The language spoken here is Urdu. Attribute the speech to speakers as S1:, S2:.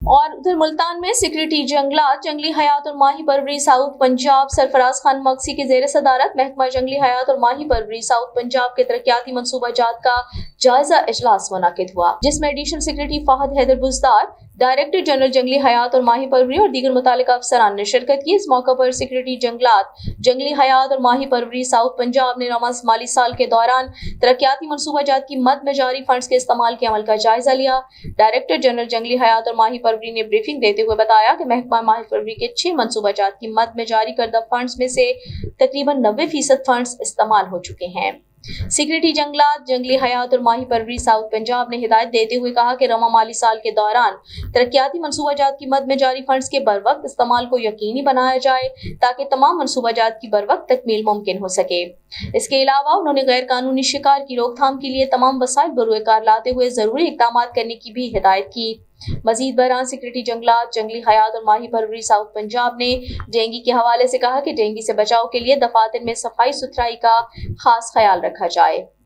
S1: اور ادھر ملتان میں سیکورٹی جنگلات، جنگلی حیات اور ماہی پروری ساؤتھ پنجاب سرفراز خان مقصی کے زیر صدارت محکمہ جنگلی حیات اور ماہی پروری ساؤتھ پنجاب کے ترقیاتی منصوبہ جات کا جائزہ اجلاس منعقد ہوا، جس میں additional secretary Fahad Haider Buzdar, director general جنگلی حیات اور ماہی پروری اور دیگر متعلقہ افسران نے شرکت کی۔ اس موقع پر سیکریٹری جنگلات، جنگلی حیات اور ماہی پروری ساؤتھ پنجاب نے رواں مالی سال کے دوران ترقیاتی منصوبہ جات کی مد میں جاری فنڈز کے استعمال کے عمل کا جائزہ لیا۔ ڈائریکٹر جنرل جنگلی حیات اور ماہی پروری نے بریفنگ دیتے ہوئے بتایا کہ محکمہ ماہی پروری کے 6 منصوبہ جات کی مد میں جاری کردہ فنڈز میں سے تقریباً 90% فنڈز استعمال ہو چکے ہیں۔ سیکریٹری جنگلات، جنگلی حیات اور ماہی پروری ساؤتھ پنجاب نے ہدایت دیتے ہوئے کہا کہ رواں مالی سال کے دوران ترقیاتی منصوبہ جات کی مد میں جاری فنڈز کے بروقت استعمال کو یقینی بنایا جائے تاکہ تمام منصوبہ جات کی بروقت تکمیل ممکن ہو سکے۔ اس کے علاوہ انہوں نے غیر قانونی شکار کی روک تھام کے لیے تمام وسائل بروئے کار لاتے ہوئے ضروری اقدامات کرنے کی بھی ہدایت کی۔ مزید برآں سیکریٹری جنگلات، جنگلی حیات اور ماہی پروری ساؤتھ پنجاب نے ڈینگی کے حوالے سے کہا کہ ڈینگی سے بچاؤ کے لیے دفاتر میں صفائی ستھرائی کا خاص خیال رکھا جائے۔